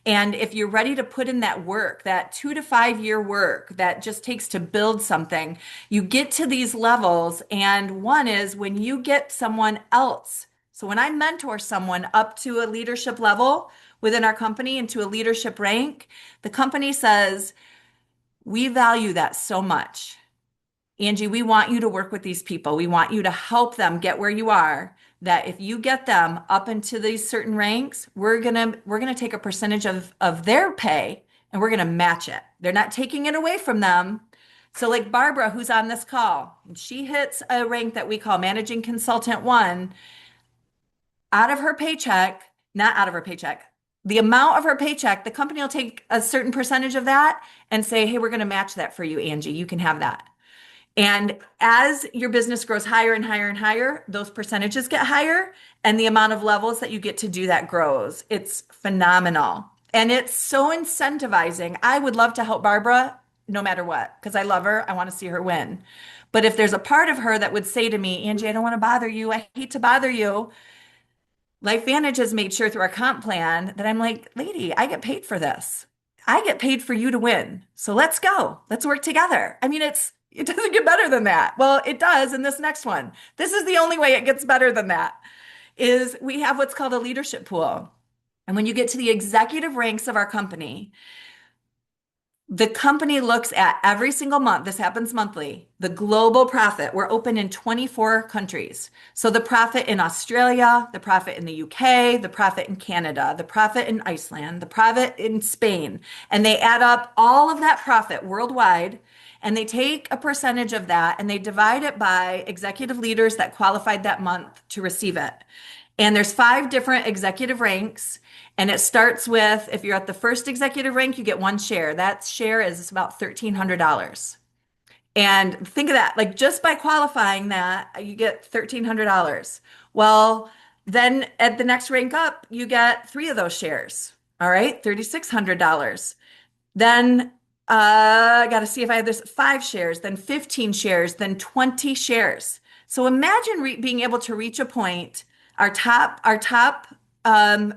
and if you're ready to put in that work, that 2 to 5 year work that just takes to build something, you get to these levels. And one is when you get someone else. So when I mentor someone up to a leadership level, within our company into a leadership rank, the company says, we value that so much. Angie, we want you to work with these people. We want you to help them get where you are. That if you get them up into these certain ranks, we're gonna take a percentage of their pay and we're gonna match it. They're not taking it away from them. So like Barbara, who's on this call, she hits a rank that we call Managing Consultant 1 out of her paycheck, not out of her paycheck. The amount of her paycheck, the company will take a certain percentage of that and say, hey, we're going to match that for you, Angie. You can have that. And as your business grows higher and higher and higher, those percentages get higher and the amount of levels that you get to do that grows. It's phenomenal. And it's so incentivizing. I would love to help Barbara no matter what, because I love her. I want to see her win. But if there's a part of her that would say to me, Angie, I don't want to bother you. I hate to bother you. LifeVantage has made sure through our comp plan that I'm like, lady, I get paid for this. I get paid for you to win. So let's go. Let's work together. I mean, it doesn't get better than that. Well, it does in this next one. This is the only way it gets better than that, is we have what's called a leadership pool. And when you get to the executive ranks of our company, the company looks at every single month, this happens monthly, the global profit. We're open in 24 countries. So the profit in Australia, the profit in the UK, the profit in Canada, the profit in Iceland, the profit in Spain. And they add up all of that profit worldwide, and they take a percentage of that and they divide it by executive leaders that qualified that month to receive it. And there's 5 different executive ranks. And it starts with, if you're at the first executive rank, you get 1 share. That share is about $1,300. And think of that, like just by qualifying that, you get $1,300. Well, then at the next rank up, you get 3 of those shares. All right, $3,600. Then I got to see if I have this 5 shares, then 15 shares, then 20 shares. So imagine being able to reach a point. Our top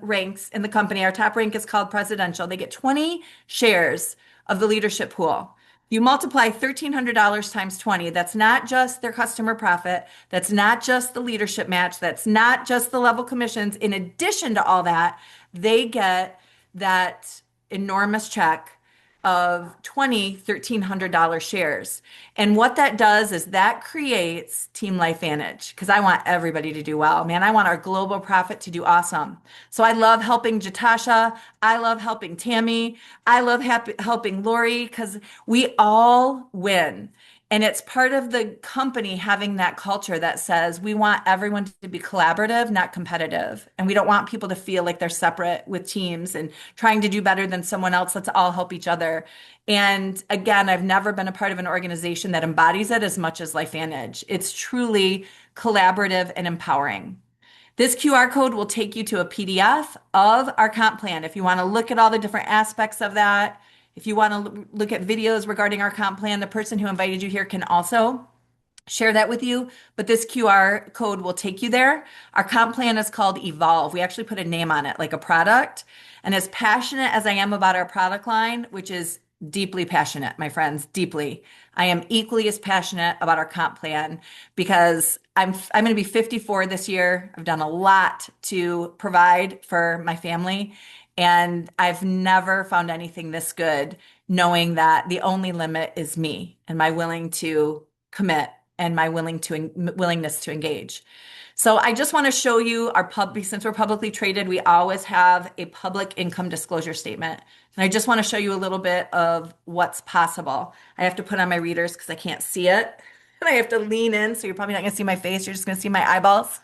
ranks in the company, our top rank is called presidential. They get 20 shares of the leadership pool. You multiply $1,300 times 20. That's not just their customer profit. That's not just the leadership match. That's not just the level commissions. In addition to all that, they get that enormous check of 20 $1,300 shares. And what that does is that creates Team LifeVantage, because I want everybody to do well. Man, I want our global profit to do awesome. So I love helping Jatasha. I love helping Tammy. I love helping Lori, because we all win. And it's part of the company having that culture that says we want everyone to be collaborative, not competitive. And we don't want people to feel like they're separate with teams and trying to do better than someone else. Let's all help each other. And again, I've never been a part of an organization that embodies it as much as LifeVantage. It's truly collaborative and empowering. This QR code will take you to a PDF of our comp plan. If you want to look at all the different aspects of that, if you want to look at videos regarding our comp plan, the person who invited you here can also share that with you. But this QR code will take you there. Our comp plan is called Evolve. We actually put a name on it, like a product. And as passionate as I am about our product line, which is deeply passionate, my friends, deeply, I am equally as passionate about our comp plan, because I'm going to be 54 this year. I've done a lot to provide for my family. And I've never found anything this good, knowing that the only limit is me and my willing to commit and my willingness to engage. So I just want to show you since we're publicly traded, we always have a public income disclosure statement. And I just want to show you a little bit of what's possible. I have to put on my readers because I can't see it. And I have to lean in, so you're probably not going to see my face. You're just going to see my eyeballs.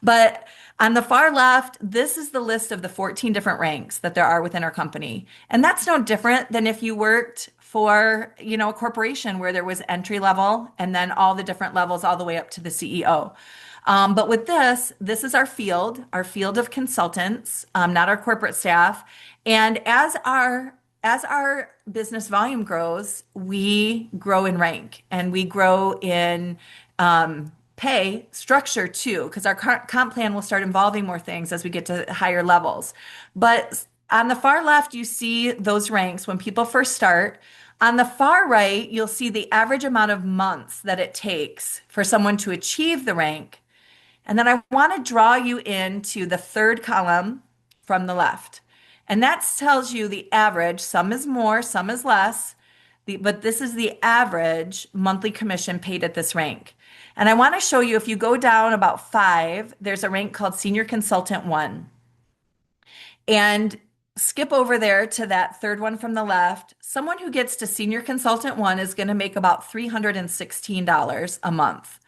But on the far left, this is the list of the 14 different ranks that there are within our company. And that's no different than if you worked for, a corporation where there was entry level and then all the different levels all the way up to the CEO. But with this is our field of consultants, not our corporate staff. And as our business volume grows, we grow in rank and we grow in pay structure too, because our comp plan will start involving more things as we get to higher levels. But on the far left, you see those ranks when people first start. On the far right, you'll see the average amount of months that it takes for someone to achieve the rank. And then I want to draw you into the third column from the left. And that tells you the average. Some is more, some is less. But this is the average monthly commission paid at this rank. And I want to show you if you go down about five, there's a rank called Senior Consultant One. And skip over there to that third one from the left. Someone who gets to Senior Consultant One is going to make about $316 a month.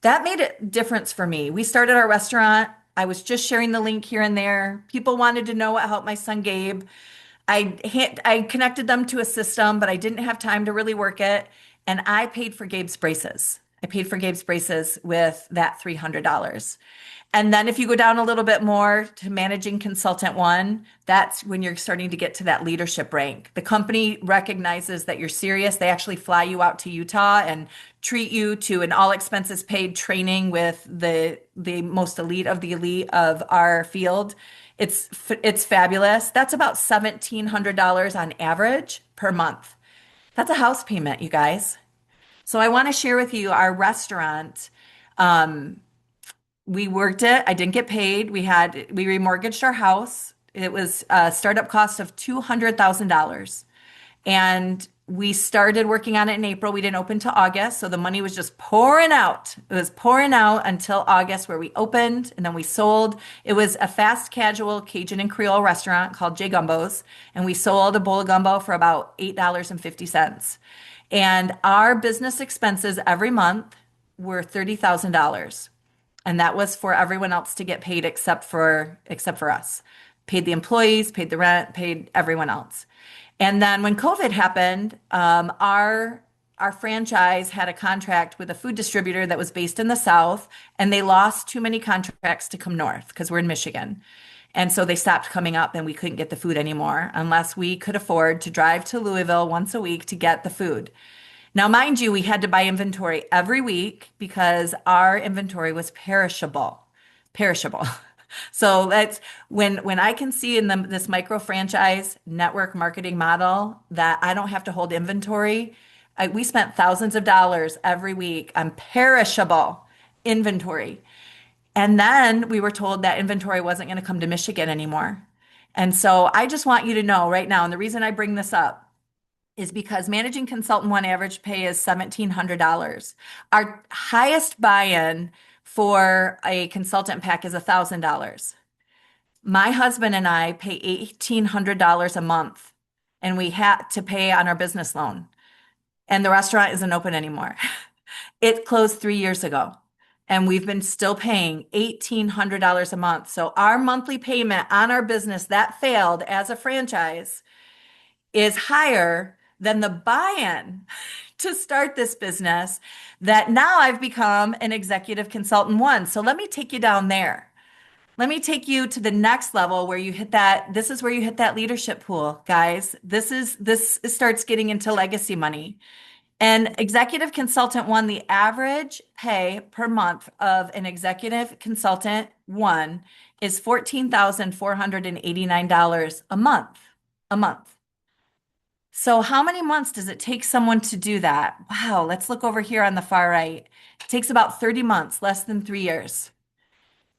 That made a difference for me. We started our restaurant. I was just sharing the link here and there. People wanted to know what helped my son Gabe. I connected them to a system, but I didn't have time to really work it. And I paid for Gabe's braces. I paid for Gabe's braces with that $300. And then if you go down a little bit more to managing consultant one, that's when you're starting to get to that leadership rank. The company recognizes that you're serious. They actually fly you out to Utah and treat you to an all expenses paid training with the most elite of the elite of our field. It's fabulous. That's about $1,700 on average per month. That's a house payment, you guys. So I want to share with you our restaurant. We worked it. I didn't get paid. We remortgaged our house. It was a startup cost of $200,000. And we started working on it in April. We didn't open till August. So the money was just pouring out. It was pouring out until August where we opened and then we sold. It was a fast casual Cajun and Creole restaurant called J Gumbo's. And we sold a bowl of gumbo for about $8.50. And our business expenses every month were $30,000. And that was for everyone else to get paid except for us. Paid the employees, paid the rent, paid everyone else. And then when COVID happened, our franchise had a contract with a food distributor that was based in the South, and they lost too many contracts to come north because we're in Michigan. And so they stopped coming up and we couldn't get the food anymore unless we could afford to drive to Louisville once a week to get the food. Now, mind you, we had to buy inventory every week because our inventory was perishable. Perishable. So that's when I can see in this micro franchise network marketing model that I don't have to hold inventory. We spent thousands of dollars every week on perishable inventory. And then we were told that inventory wasn't going to come to Michigan anymore. And so I just want you to know right now, and the reason I bring this up is because managing consultant one average pay is $1,700. Our highest buy-in for a consultant pack is $1,000. My husband and I pay $1,800 a month, and we had to pay on our business loan. And the restaurant isn't open anymore. It closed 3 years ago, and we've been still paying $1,800 a month. So our monthly payment on our business that failed as a franchise is higher than the buy-in to start this business that now I've become an executive consultant one. So let me take you down there. Let me take you to the next level where you hit that. This is where you hit that leadership pool, guys. This starts getting into legacy money. And executive consultant one, the average pay per month of an executive consultant one is $14,489 a month. A month. So how many months does it take someone to do that? Wow, let's look over here on the far right. It takes about 30 months, less than 3 years,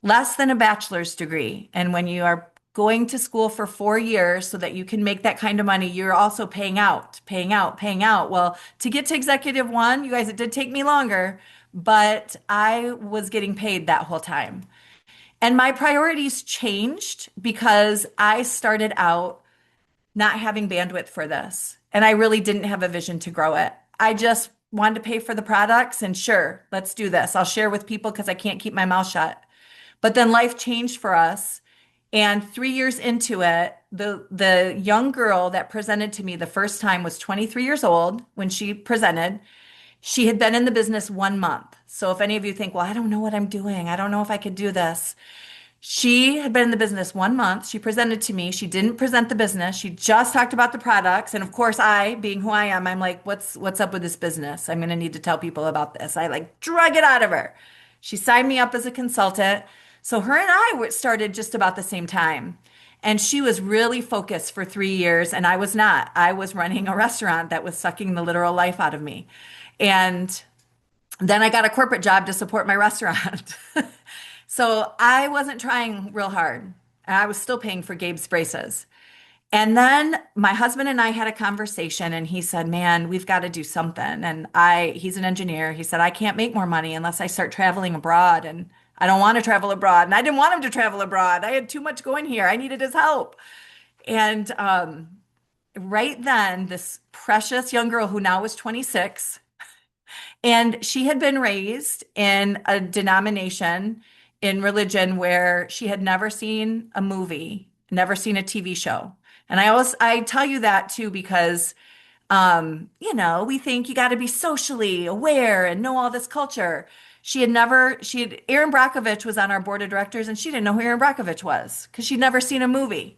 less than a bachelor's degree. And when you are going to school for 4 years so that you can make that kind of money, you're also paying out, paying out, paying out. Well, to get to executive one, you guys, it did take me longer, but I was getting paid that whole time. And my priorities changed because I started out not having bandwidth for this. And I really didn't have a vision to grow it. I just wanted to pay for the products and sure, let's do this. I'll share with people because I can't keep my mouth shut. But then life changed for us. And 3 years into it, the young girl that presented to me the first time was 23 years old when she presented. She had been in the business 1 month. So if any of you think, well, I don't know what I'm doing. I don't know if I could do this. She had been in the business 1 month. She presented to me. She didn't present the business. She just talked about the products. And of course, I, being who I am, I'm like, what's up with this business? I'm going to need to tell people about this. I like drug it out of her. She signed me up as a consultant. So her and I started just about the same time. And she was really focused for 3 years, and I was not. I was running a restaurant that was sucking the literal life out of me. And then I got a corporate job to support my restaurant. So I wasn't trying real hard. I was still paying for Gabe's braces. And then my husband and I had a conversation and he said, "Man, we've got to do something." And he's an engineer. He said, "I can't make more money unless I start traveling abroad." And I don't want to travel abroad. And I didn't want him to travel abroad. I had too much going here. I needed his help. And right then, this precious young girl who now was 26, and she had been raised in a denomination in religion where she had never seen a movie, never seen a TV show. And I tell you that too because we think you got to be socially aware and know all this culture. Erin Brockovich was on our board of directors and she didn't know who Erin Brockovich was because she'd never seen a movie.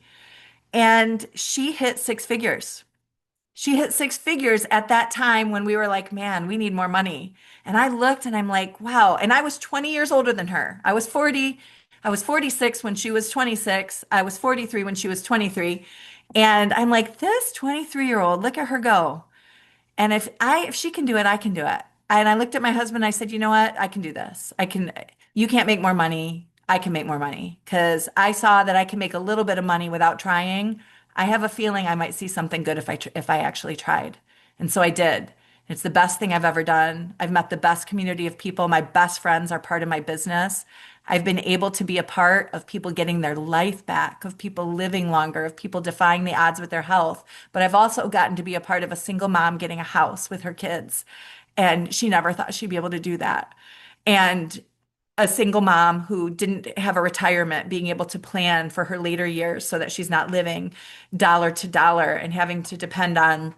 And she hit six figures. She hit six figures at that time when we were like, man, we need more money. And I looked and I'm like, wow. And I was 20 years older than her. I was 40. I was 46 when she was 26. I was 43 when she was 23. And I'm like, this 23-year-old, look at her go. And if she can do it, I can do it. And I looked at my husband, I said, you know what? I can do this. You can't make more money. I can make more money because I saw that I can make a little bit of money without trying. I have a feeling I might see something good if I actually tried. And so I did. It's the best thing I've ever done. I've met the best community of people. My best friends are part of my business. I've been able to be a part of people getting their life back, of people living longer, of people defying the odds with their health. But I've also gotten to be a part of a single mom getting a house with her kids. And she never thought she'd be able to do that. And a single mom who didn't have a retirement, being able to plan for her later years so that she's not living dollar to dollar and having to depend on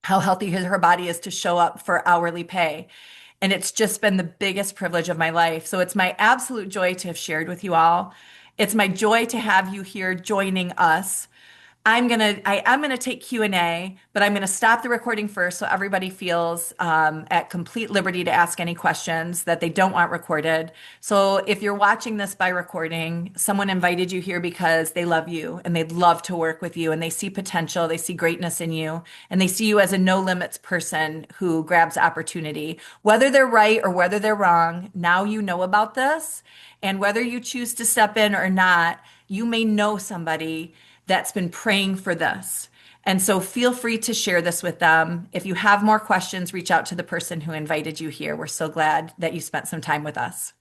how healthy her body is to show up for hourly pay. And it's just been the biggest privilege of my life. So it's my absolute joy to have shared with you all. It's my joy to have you here joining us. I'm gonna take Q&A, but I'm gonna stop the recording first so everybody feels at complete liberty to ask any questions that they don't want recorded. So if you're watching this by recording, someone invited you here because they love you and they'd love to work with you and they see potential, they see greatness in you, and they see you as a no limits person who grabs opportunity. Whether they're right or whether they're wrong, now you know about this, and whether you choose to step in or not, you may know somebody that's been praying for this. And so feel free to share this with them. If you have more questions, reach out to the person who invited you here. We're so glad that you spent some time with us.